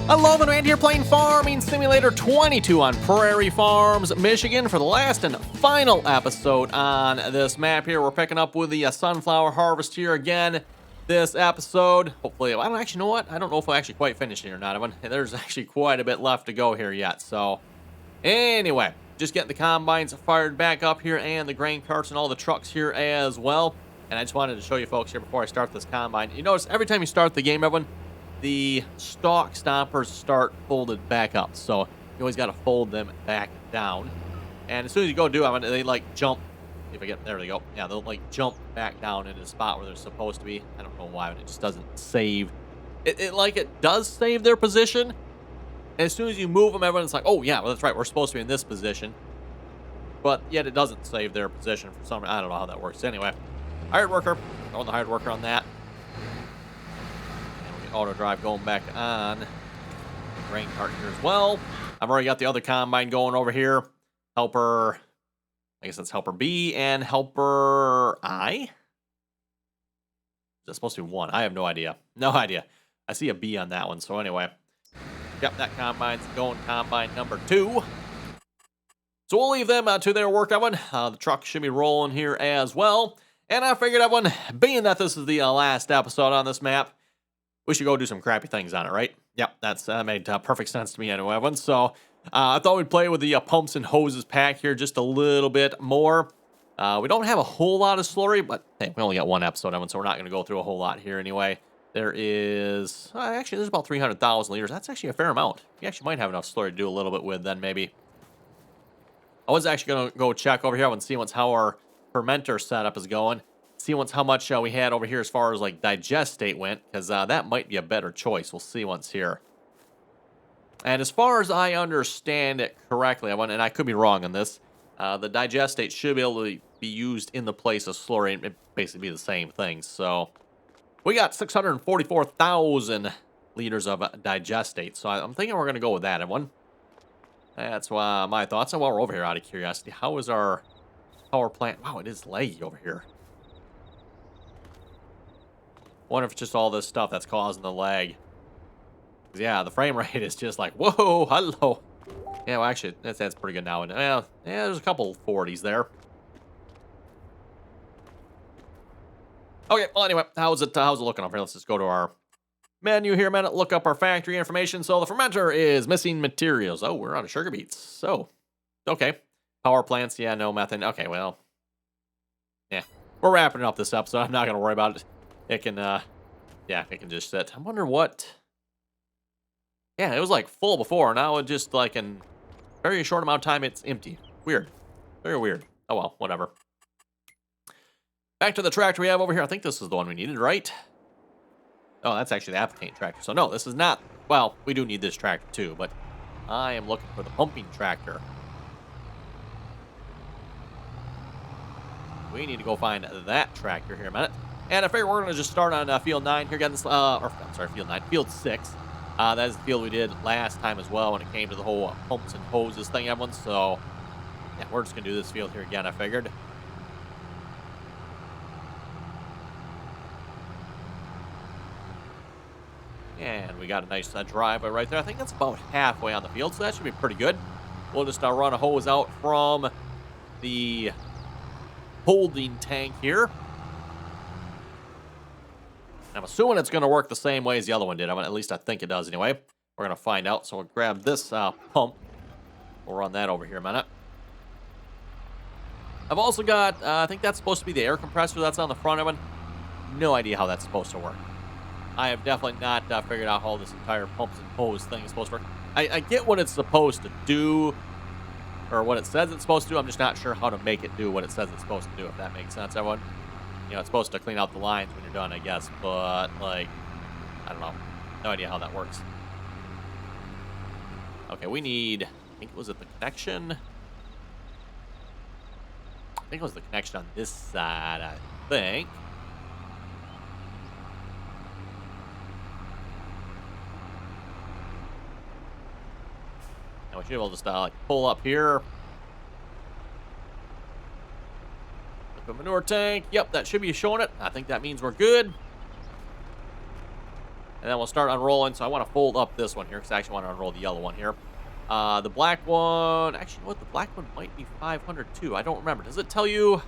Hello, the man here playing Farming Simulator 22 on Prairie Farms, Michigan for the last and final episode on this map here. We're picking up with the sunflower harvest here again this episode. Hopefully, I don't actually know what. I don't know if I actually quite finished it or not. There's actually quite a bit left to go here yet. So anyway, just getting the combines fired back up here and the grain carts and all the trucks here as well. And I just wanted to show you folks here before I start this combine. You notice every time you start the game, everyone, the stalk stoppers start folded back up. So you always got to fold them back down. And as soon as you go do it, they like jump. If I get, there they go. Yeah, they'll like jump back down into the spot where they're supposed to be. I don't know why, but it just doesn't save. It does save their position. And as soon as you move them, everyone's like, oh yeah, well that's right, we're supposed to be in this position. But yet it doesn't save their position for some reason. I don't know how that works. Anyway, hired worker. Throwing the hired worker on that. Auto drive going back on. Grain cart here as well. I've already got the other combine going over here. Helper, I guess that's helper B and helper I. Is that supposed to be one? I have no idea. No idea. I see a B on that one. So anyway, yep, that combine's going combine number 2. So we'll leave them to their work, everyone. The truck should be rolling here as well. And I figured, everyone, being that this is the last episode on this map, we should go do some crappy things on it, right? Yep, that's made perfect sense to me anyway, everyone. So I thought we'd play with the pumps and hoses pack here just a little bit more. We don't have a whole lot of slurry, but hey, we only got one episode, everyone, so we're not going to go through a whole lot here anyway. There is, actually, there's about 300,000 liters. That's actually a fair amount. You actually might have enough slurry to do a little bit with then, maybe. I was actually going to go check over here and see how our fermenter setup is going. See how much we had over here as far as like digestate went, because that might be a better choice. We'll see once here. And as far as I understand it correctly, and I could be wrong on this, the digestate should be able to be used in the place of slurry and it basically be the same thing. So we got 644,000 liters of digestate. So I'm thinking we're going to go with that, everyone. That's my thoughts. And while we're over here, out of curiosity, how is our power plant? Wow, it is laggy over here. Wonder if it's just all this stuff that's causing the lag. Yeah, the frame rate is just like, whoa, hello. Yeah, well, actually, that's pretty good now. And yeah, there's a couple 40s there. Okay, well, anyway, how's it looking over here? Let's just go to our menu here a minute, look up our factory information. So the fermenter is missing materials. Oh, we're out of sugar beets. So, okay. Power plants, yeah, no methane. Okay, well, yeah. We're wrapping up this episode. I'm not going to worry about it. It can, yeah, it can just sit. I wonder what... Yeah, it was like full before. Now it just like in a very short amount of time, it's empty. Weird. Very weird. Oh well, whatever. Back to the tractor we have over here. I think this is the one we needed, right? Oh, that's actually the applicator tractor. So no, this is not... Well, we do need this tractor too, but I am looking for the pumping tractor. We need to go find that tractor here in a minute. And I figure we're going to just start on field 9 here, getting this, I'm sorry, field 9, field 6. That is the field we did last time as well when it came to the whole pumps and hoses thing, everyone. So, yeah, we're just going to do this field here again, I figured. And we got a nice driveway right there. I think that's about halfway on the field, so that should be pretty good. We'll just run a hose out from the holding tank here. I'm assuming it's going to work the same way as the other one did. At least I think it does anyway. We're going to find out. So we'll grab this pump. We'll run that over here a minute. I've also got, I think that's supposed to be the air compressor that's on the front of it. No idea how that's supposed to work. I have definitely not figured out how this entire pumps and hose thing is supposed to work. I get what it's supposed to do, or what it says it's supposed to do. I'm just not sure how to make it do what it says it's supposed to do, if that makes sense, everyone. You know, it's supposed to clean out the lines when you're done, I guess. But, like, I don't know. No idea how that works. Okay, we need... I think, was it the connection? I think it was the connection on this side, I think. Now we should be able to just, like, pull up here. The manure tank. Yep, that should be showing it. I think that means we're good. And then we'll start unrolling. So I want to fold up this one here because I actually want to unroll the yellow one here. The black one, actually, you know what? The black one might be 500 too. I don't remember. Does it tell you?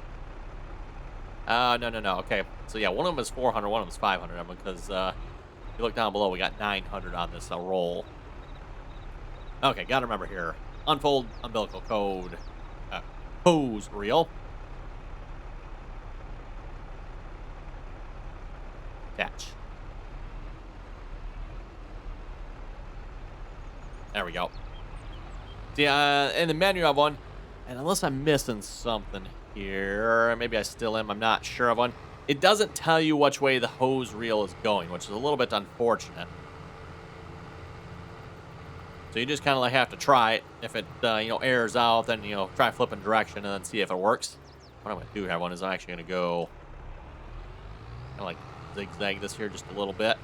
No. Okay. So yeah, one of them is 400, one of them is 500. Because if you look down below, we got 900 on this roll. Okay, gotta remember here. Unfold umbilical code. Hose reel. Catch. There we go. See, in the menu I have one, and unless I'm missing something here, maybe I still am, I'm not sure of one. It doesn't tell you which way the hose reel is going, which is a little bit unfortunate. So you just kind of like have to try it. If it, airs out, then, try flipping direction and then see if it works. What I'm going to do here, is I'm actually going to go kind of like zigzag this here just a little bit.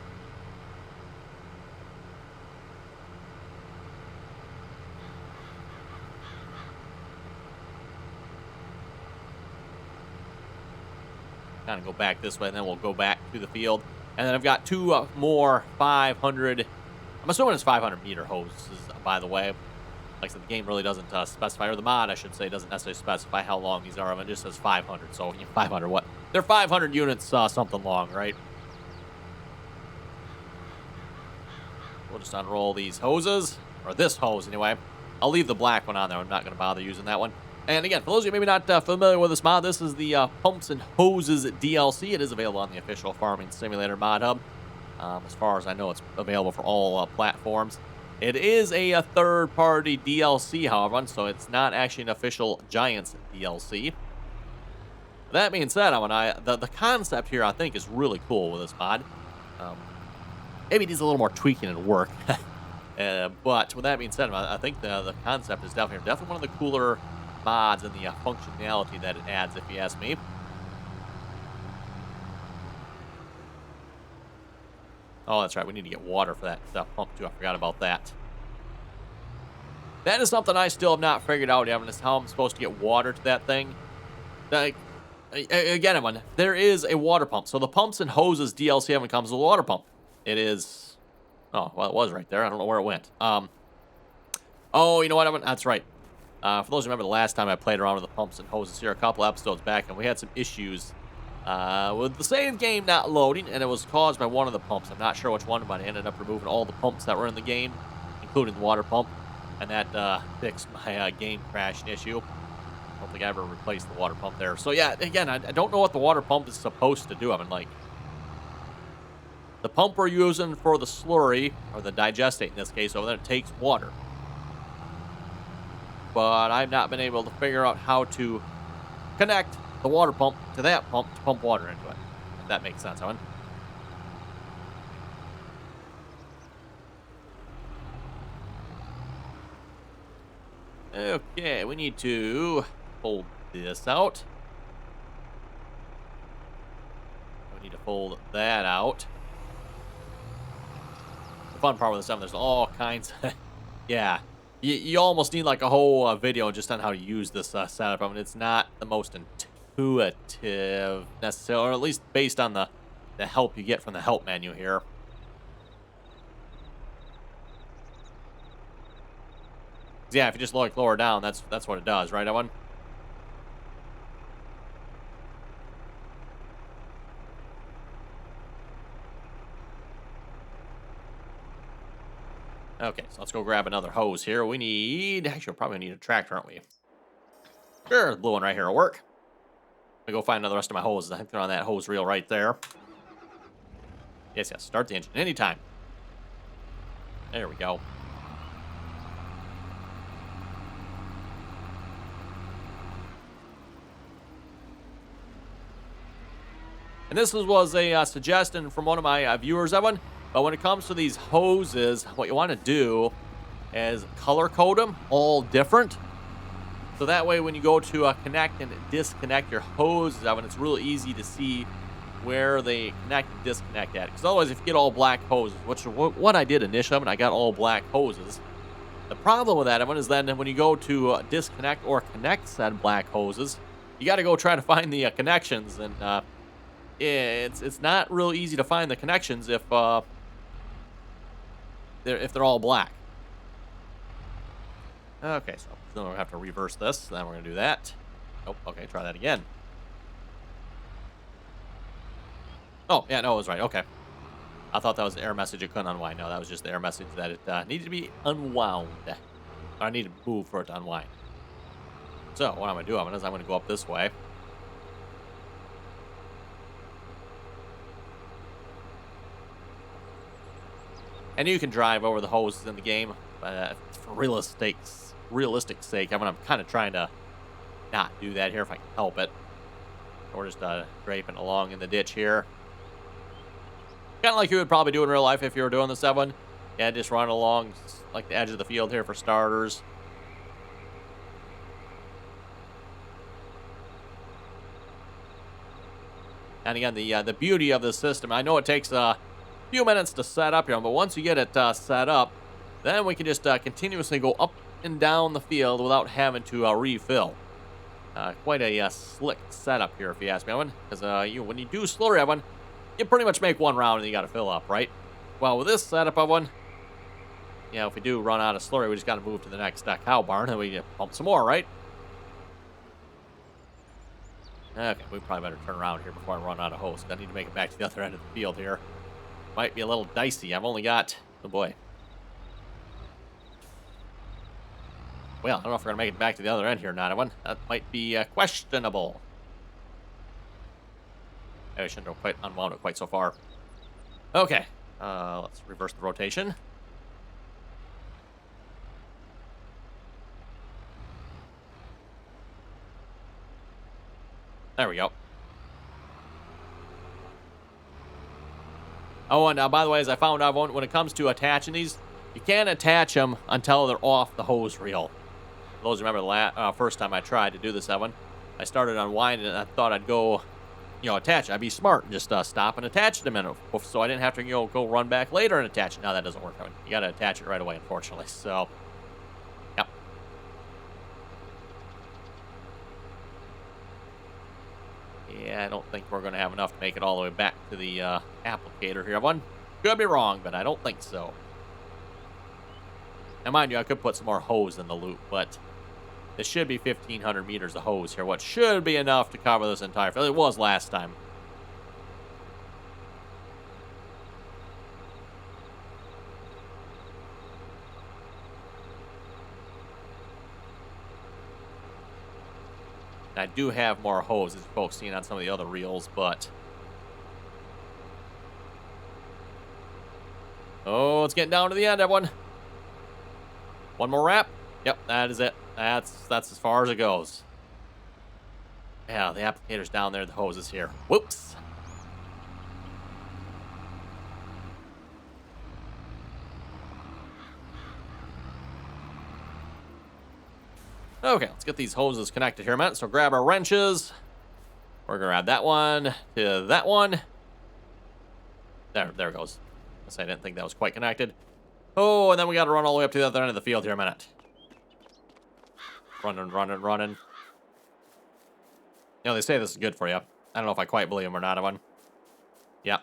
Kind of go back this way, and then we'll go back to the field. And then I've got two more 500. I'm assuming it's 500 meter hoses, by the way. Like I said, the game really doesn't specify, or the mod, I should say, doesn't necessarily specify how long these are. It just says 500. So 500 what? They're 500 units, something long, right? We'll just unroll these hoses, or this hose anyway. I'll leave the black one on there. I'm not going to bother using that one. And again, for those of you maybe not familiar with this mod, this is the Pumps and Hoses DLC. It is available on the official Farming Simulator mod hub. As far as I know, it's available for all platforms. It is a third-party DLC, however, so it's not actually an official Giants DLC. That being said, the concept here, I think, is really cool with this mod. Maybe it needs a little more tweaking and work. But with that being said, I think the concept is definitely one of the cooler mods and the functionality that it adds, if you ask me. Oh, that's right. We need to get water for that pump, too. I forgot about that. That is something I still have not figured out, Evan, is how I'm supposed to get water to that thing. Like, again, Evan, there is a water pump. So the Pumps and Hoses DLC, Evan, comes with a water pump. It is... Oh, well, it was right there. I don't know where it went. Oh, you know what, Evan? That's right. For those who remember the last time I played around with the Pumps and Hoses here a couple episodes back, and we had some issues with the same game not loading, and it was caused by one of the pumps. I'm not sure which one, but I ended up removing all the pumps that were in the game, including the water pump, and that fixed my game crashing issue. I don't think I ever replaced the water pump there. So yeah, again, I don't know what the water pump is supposed to do. I mean, like, the pump we're using for the slurry, or the digestate in this case, over there, it takes water. But I've not been able to figure out how to connect the water pump to that pump to pump water into it. If that makes sense, Owen. Okay, we need to fold this out. We need to fold that out. The fun part with this stuff, there's all kinds of... yeah. You almost need like a whole video just on how to use this setup. I mean, it's not the most intuitive necessarily, or at least based on the help you get from the help menu here. Yeah, if you just lower down, that's what it does, right, Owen? Okay, so let's go grab another hose here. We need... Actually, we'll probably need a tractor, aren't we? Sure, the blue one right here will work. I'm going to go find the rest of my hoses. I think they're on that hose reel right there. Yes, start the engine anytime. There we go. And this was a suggestion from one of my viewers, Evan. But when it comes to these hoses, what you want to do is color code them all different. So that way when you go to connect and disconnect your hoses, Evan, it's real easy to see where they connect and disconnect at. Because otherwise, if you get all black hoses, which is what I did initially, Evan, I got all black hoses. The problem with that, Evan, is then when you go to disconnect or connect said black hoses, you got to go try to find the connections. And it's not real easy to find the connections if they're all black. Okay, so then we'll have to reverse this. Then we're gonna do that. Nope. Okay, try that again. Oh, yeah, no, it was right. Okay. I thought that was the error message it couldn't unwind. No, that was just the error message that it needed to be unwound. I need to move for it to unwind. So what I'm going to do, I'm going to go up this way. And you can drive over the hoses in the game, but for realistic sake, I'm kind of trying to not do that here if I can help it. So we're just draping along in the ditch here. Kind of like you would probably do in real life if you were doing the 7. Yeah, just run along like the edge of the field here for starters. And again, the beauty of this system, I know it takes a few minutes to set up here, but once you get it set up, then we can just continuously go up and down the field without having to refill. Quite a slick setup here, if you ask me, Evan. Because when you do slurry, Evan, you pretty much make one round and you got to fill up, right? Well, with this setup, Evan, if we do run out of slurry, we just got to move to the next cow barn and we pump some more, right? Okay, we probably better turn around here before I run out of hose. I need to make it back to the other end of the field here. Might be a little dicey. I've only got... Oh, boy. Well, I don't know if we're going to make it back to the other end here or not, Evan. That might be questionable. I shouldn't have quite unwound it quite so far. Okay, let's reverse the rotation. There we go. Oh, and by the way, as I found out, when it comes to attaching these, you can't attach them until they're off the hose reel. For those who remember the first time I tried to do this, Evan, I started unwinding it and I thought I'd go... attach it. I'd be smart and just stop and attach it a minute, so I didn't have to go run back later and attach it. Now that doesn't work. I mean, you got to attach it right away, unfortunately. So, yep. Yeah, I don't think we're going to have enough to make it all the way back to the applicator here. One could be wrong, but I don't think so. Now, mind you, I could put some more hose in the loop, but this should be 1,500 meters of hose here, what should be enough to cover this entire field. It was last time. I do have more hose, as folks seen on some of the other reels, but... Oh, it's getting down to the end, everyone. One more wrap. Yep, that is it. That's as far as it goes. Yeah, the applicator's down there, the hose is here. Whoops. Okay, let's get these hoses connected here a minute. So grab our wrenches. We're gonna grab that one to that one. There it goes. I didn't think that was quite connected. Oh, and then we got to run all the way up to the other end of the field here a minute. Running. They say this is good for you. I don't know if I quite believe them or not, Evan. Yep.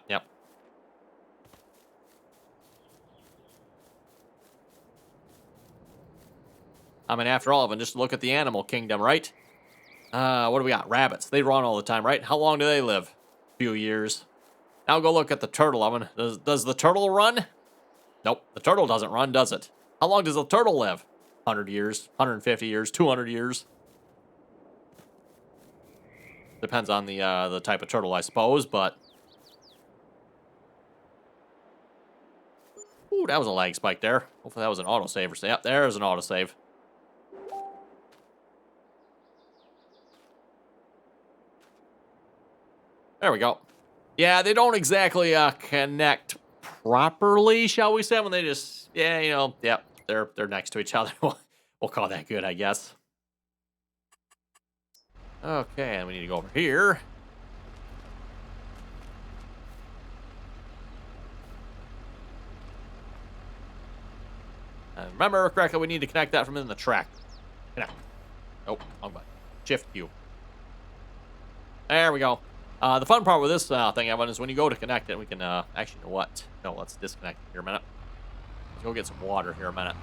I mean, after all of them, just look at the animal kingdom, right? What do we got? Rabbits. They run all the time, right? How long do they live? A few years. Now go look at the turtle, Evan. Does the turtle run? Nope, the turtle doesn't run, does it? How long does the turtle live? 100 years, 150 years, 200 years. Depends on the type of turtle, I suppose, but... Ooh, that was a lag spike there. Hopefully that was an autosave or something. Yep, there's an autosave. There we go. Yeah, they don't exactly connect properly, shall we say, when they just, yep, they're next to each other. We'll call that good, I guess. Okay, and we need to go over here. And remember correctly, we need to connect that from in the track. Connect. Nope, wrong button. Shift Q. There we go. The fun part with this thing, Evan, is when you go to connect it, we can, actually, you know what? No, let's disconnect it here a minute. Let's go get some water here a minute.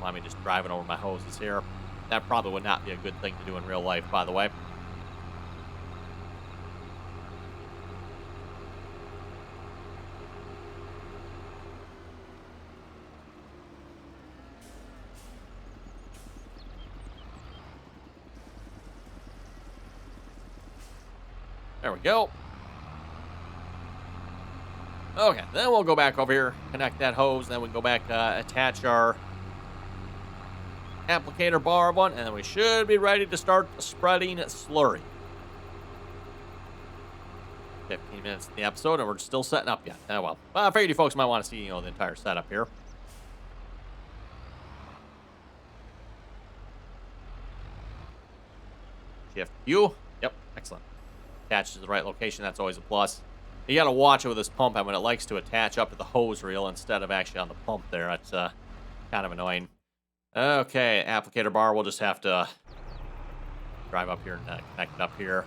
Let me just driving over my hoses here. That probably would not be a good thing to do in real life, by the way. There we go. Okay, then we'll go back over here, connect that hose, and then we can go back, attach our applicator bar one, and then we should be ready to start spreading slurry. 15 minutes in the episode, and we're still setting up yet. Oh, well. I figured you folks might want to see, the entire setup here. Shift U. Yep, excellent. Attaches to the right location. That's always a plus. You got to watch it with this pump. When it likes to attach up to the hose reel instead of actually on the pump there. That's kind of annoying. Okay, applicator bar. We'll just have to drive up here and connect it up here.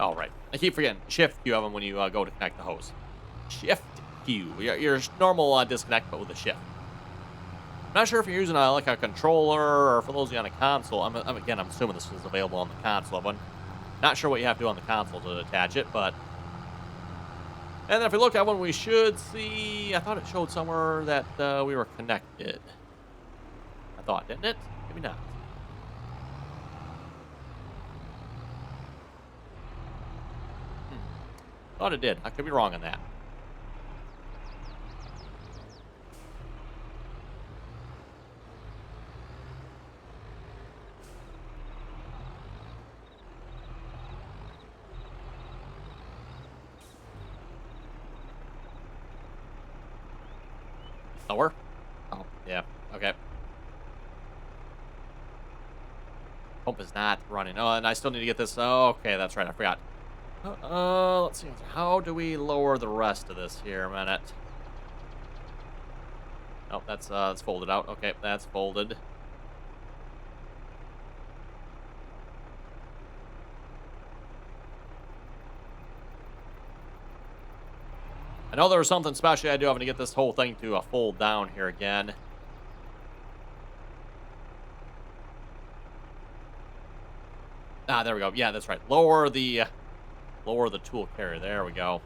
All right. I keep forgetting. Shift Q of them when you go to connect the hose. Shift Q. Your normal disconnect, but with a shift. I'm not sure if you're using like a controller or for those of you on a console. I'm assuming this is available on the console one. Not sure what you have to do on the console to attach it, but. And then if we look at one, we should see. I thought it showed somewhere that we were connected. I thought, didn't it? Maybe not. Thought it did. I could be wrong on that. Lower? Oh, yeah. Okay. Pump is not running. Oh, and I still need to get this. Oh, okay, that's right. I forgot. Let's see. How do we lower the rest of this here a minute? Oh, that's folded out. Okay, that's folded. I know there was something special I do having to get this whole thing to fold down here again. Ah, there we go. Yeah, that's right. Lower the tool carrier. There we go.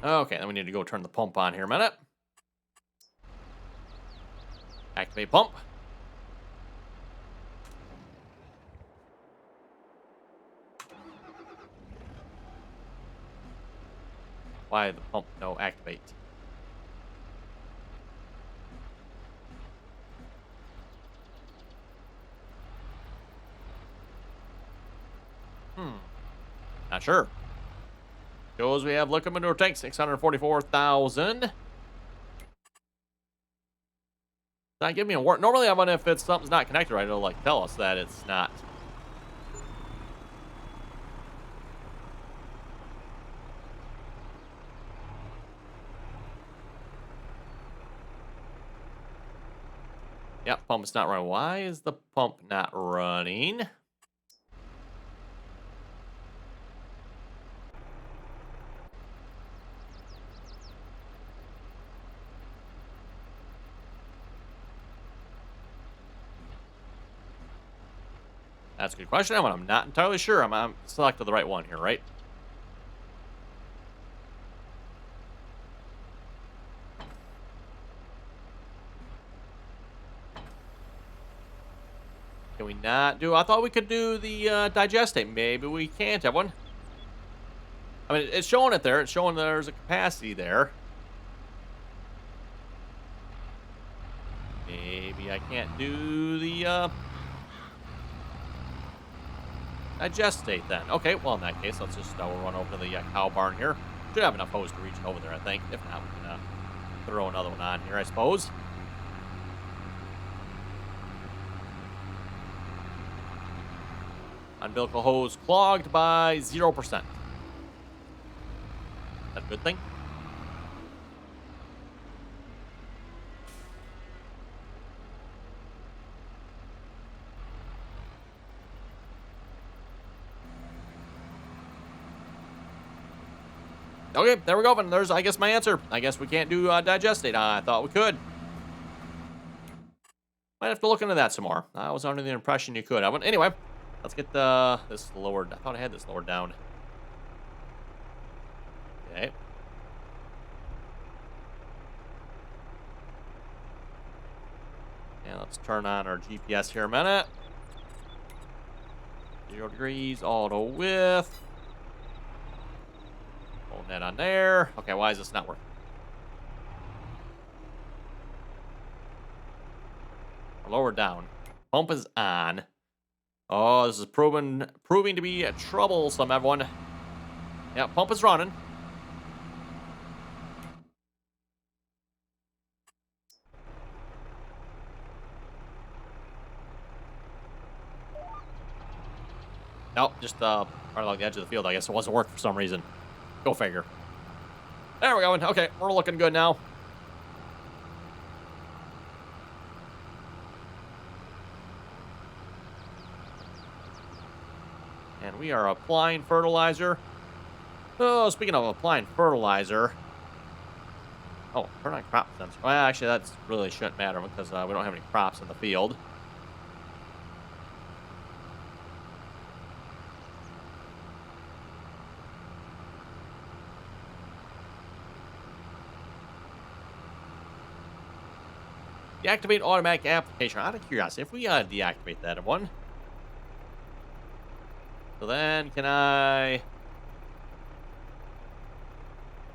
Okay, then we need to go turn the pump on here a minute. Activate pump. Why the pump no activate? Not sure. Shows we have liquid manure tank, 644,000. Not giving me a warning. Normally, I wonder if it's something's not connected right. It'll like tell us that it's not. Yep, pump is not running. Why is the pump not running? That's a good question. I'm not entirely sure. I'm selected the right one here, right? Can we not do? I thought we could do the digestate. Maybe we can't, everyone. I mean, it's showing it there. It's showing there's a capacity there. Maybe I can't do the digestate then. Okay, well in that case, let's just we'll run over to the cow barn here. Should have enough hose to reach over there, I think. If not, we can throw another one on here, I suppose. Umbilical hose clogged by 0%. That's a good thing. Okay, there we go. And there's, I guess, my answer. I guess we can't do digestate. I thought we could. Might have to look into that some more. I was under the impression you could. Anyway, let's get this lowered. I thought I had this lowered down. Okay. And let's turn on our GPS here a minute. 0 degrees, auto width. Hold that on there. Okay, why is this not working? Lower down. Pump is on. Oh, this is proving to be troublesome, everyone. Yeah, pump is running. Nope, just right along the edge of the field. I guess it wasn't working for some reason. Go figure. There we go. Okay, we're looking good now. And we are applying fertilizer. Oh, speaking of applying fertilizer. Oh, turn on crop sensor. Well, actually, that really shouldn't matter because we don't have any crops in the field. Deactivate automatic application. Out of curiosity, if we deactivate that one, so then can I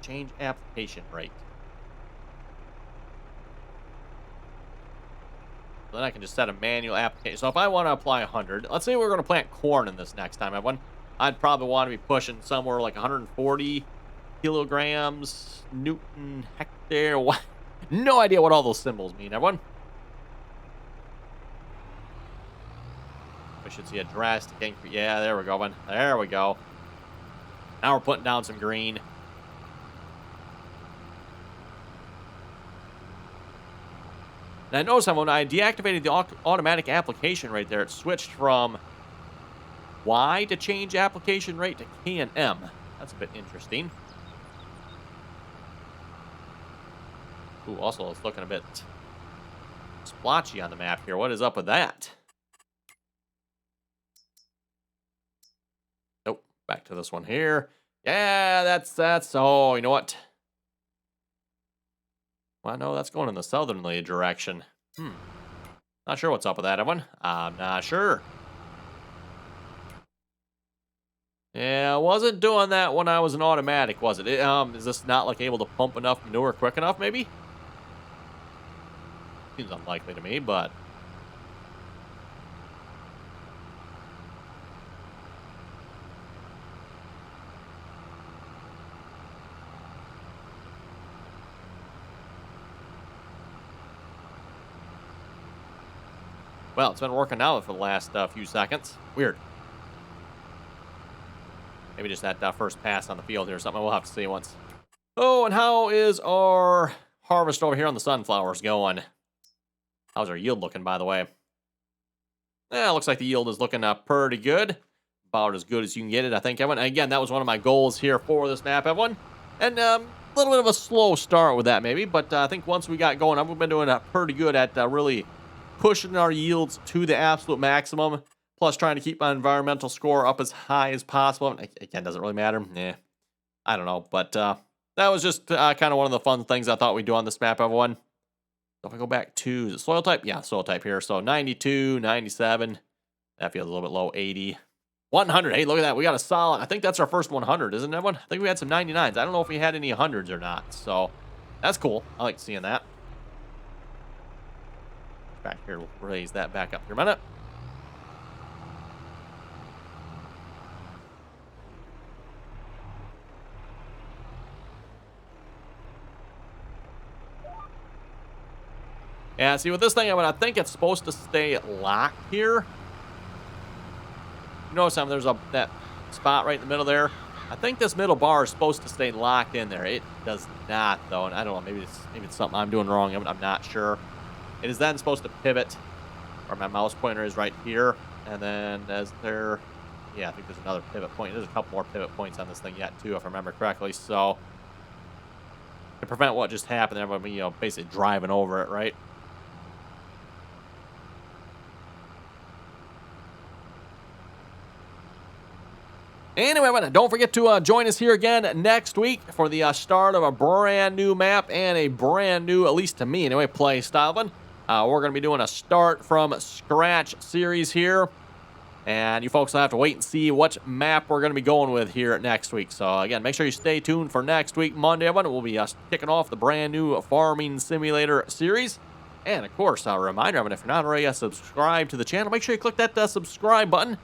change application rate? So then I can just set a manual application. So if I want to apply 100, let's say we're going to plant corn in this next time, everyone, I'd probably want to be pushing somewhere like 140 kilograms, Newton, hectare. What? No idea what all those symbols mean, everyone. We should see a drastic increase. Yeah, there we go, man. There we go. Now we're putting down some green. And I noticed that when I deactivated the automatic application rate there, it switched from Y to change application rate to K and M. That's a bit interesting. Ooh, also, it's looking a bit splotchy on the map here. What is up with that? Nope. Back to this one here. Yeah, that's. Oh, you know what? Well, no, that's going in the southerly direction. Not sure what's up with that one. I'm not sure. Yeah, I wasn't doing that when I was an automatic, was it? Is this not like able to pump enough manure quick enough, maybe? Seems unlikely to me, but well, it's been working out for the last few seconds. Weird. Maybe just that first pass on the field here or something. We'll have to see once. Oh, and how is our harvest over here on the sunflowers going? How's our yield looking, by the way? Yeah, looks like the yield is looking pretty good. About as good as you can get it, I think, everyone. Again, that was one of my goals here for this map, everyone. And a little bit of a slow start with that, maybe. But I think once we got going, we've been doing pretty good at really pushing our yields to the absolute maximum. Plus, trying to keep my environmental score up as high as possible. Again, doesn't really matter. I don't know. But that was just kind of one of the fun things I thought we'd do on this map, everyone. So if I go back to the soil type, yeah, soil type here. So 92, 97. That feels a little bit low. 80. 100. Hey, look at that. We got a solid. I think that's our first 100, isn't it, one? I think we had some 99s. I don't know if we had any 100s or not. So that's cool. I like seeing that. Back here, we'll raise that back up here a minute. Yeah, see, with this thing, I think it's supposed to stay locked here. You notice there's that spot right in the middle there. I think this middle bar is supposed to stay locked in there. It does not, though, and I don't know. Maybe it's something I'm doing wrong. I'm not sure. It is then supposed to pivot, where my mouse pointer is right here, and then as there, yeah, I think there's another pivot point. There's a couple more pivot points on this thing yet too, if I remember correctly. So to prevent what just happened, everybody, basically driving over it, right? Anyway, don't forget to join us here again next week for the start of a brand new map and a brand new, at least to me anyway, play style one. We're going to be doing a start from scratch series here. And you folks will have to wait and see what map we're going to be going with here next week. So, again, make sure you stay tuned for next week, Monday, everyone. We'll be kicking off the brand new Farming Simulator series. And, of course, a reminder, everyone, if you're not already subscribed to the channel, make sure you click that subscribe button.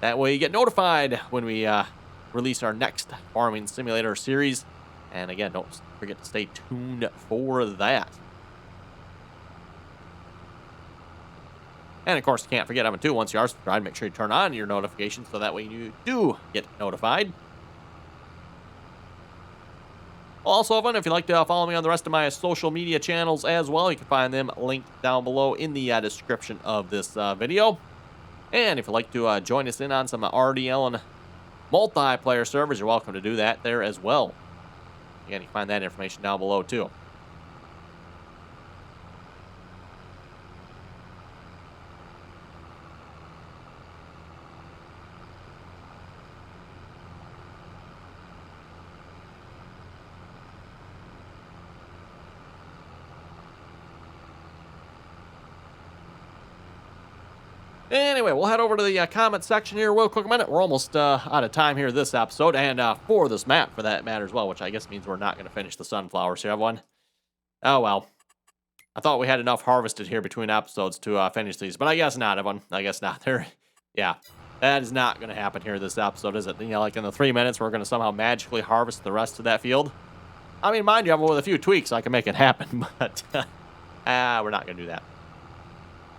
That way you get notified when we release our next Farming Simulator series. And, again, don't forget to stay tuned for that. And, of course, you can't forget, Evan, too, once you are subscribed, make sure you turn on your notifications so that way you do get notified. Also, Evan, if you'd like to follow me on the rest of my social media channels as well, you can find them linked down below in the description of this video. And if you'd like to join us in on some RDAllen multiplayer servers, you're welcome to do that there as well. Again, you can find that information down below, too. Anyway, we'll head over to the comment section here real quick a minute. We're almost out of time here this episode, and for this map, for that matter as well, which I guess means we're not going to finish the sunflowers here, everyone. Oh, well. I thought we had enough harvested here between episodes to finish these, but I guess not, everyone. I guess not. Yeah, that is not going to happen here this episode, is it? Like in the 3 minutes, we're going to somehow magically harvest the rest of that field. I mean, mind you, with a few tweaks, I can make it happen, but we're not going to do that.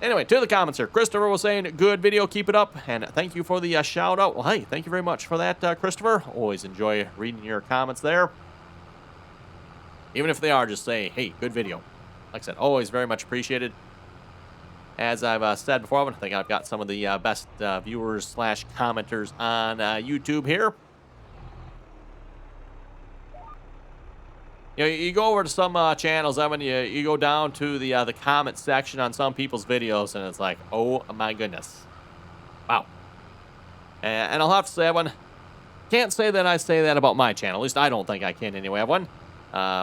Anyway, to the comments here. Christopher was saying, good video, keep it up. And thank you for the shout out. Well, hey, thank you very much for that, Christopher. Always enjoy reading your comments there. Even if they are just saying, hey, good video. Like I said, always very much appreciated. As I've said before, I think I've got some of the best viewers / commenters on YouTube here. You go over to some channels, Evan, you go down to the comment section on some people's videos, and it's like, oh my goodness. Wow. And I'll have to say, Evan, can't say that I say that about my channel. At least I don't think I can anyway, Evan.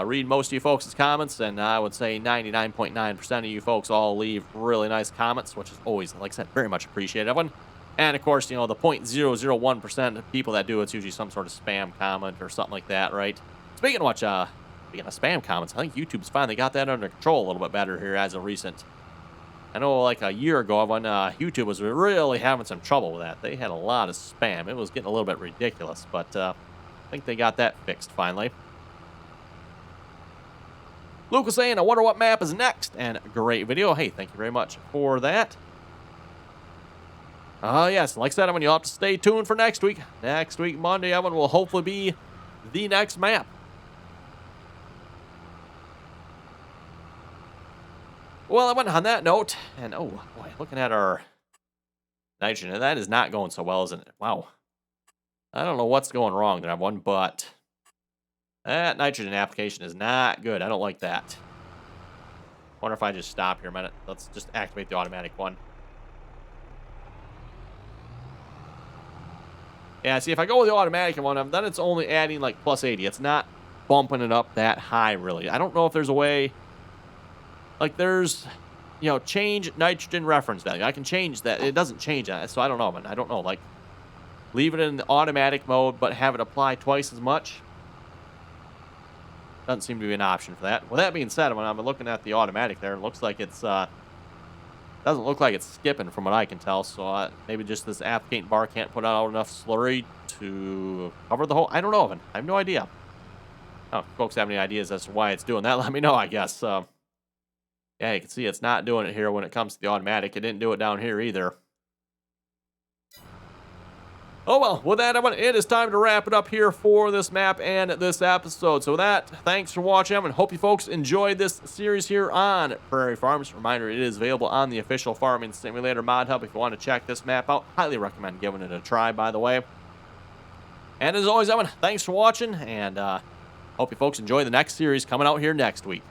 Read most of you folks' comments, and I would say 99.9% of you folks all leave really nice comments, which is always, like I said, very much appreciated, Evan. And, of course, the 0.001% of people that do, it's usually some sort of spam comment or something like that, right? Speaking of spam comments, I think YouTube's finally got that under control a little bit better here as of recent. I know like a year ago when YouTube was really having some trouble with that. They had a lot of spam. It was getting a little bit ridiculous, but I think they got that fixed finally. Luke was saying, I wonder what map is next. And great video. Hey, thank you very much for that. Yes, like I said, Evan, you'll have to stay tuned for next week. Next week, Monday, Evan, will hopefully be the next map. Well, I went on that note, and oh boy, looking at our nitrogen, that is not going so well, isn't it? Wow. I don't know what's going wrong there, everyone, but that nitrogen application is not good. I don't like that. Wonder if I just stop here a minute. Let's just activate the automatic one. Yeah, see, if I go with the automatic one, then it's only adding like plus 80. It's not bumping it up that high, really. I don't know if there's a way. Like, there's, change nitrogen reference value. I can change that. It doesn't change that, so I don't know, man. I don't know. Like, leave it in the automatic mode, but have it apply twice as much. Doesn't seem to be an option for that. With that being said, when I'm looking at the automatic there, it looks like it's, doesn't look like it's skipping from what I can tell. So maybe just this applicator bar can't put out enough slurry to cover the whole. I don't know, Evan. I have no idea. Oh, if folks have any ideas as to why it's doing that, let me know, I guess. Yeah, you can see it's not doing it here when it comes to the automatic. It didn't do it down here either. Oh well, with that, it is time to wrap it up here for this map and this episode. So with that, thanks for watching, and hope you folks enjoyed this series here on Prairie Farms. Reminder, it is available on the official Farming Simulator mod hub if you want to check this map out. Highly recommend giving it a try, by the way. And as always, Evan, thanks for watching, and hope you folks enjoy the next series coming out here next week.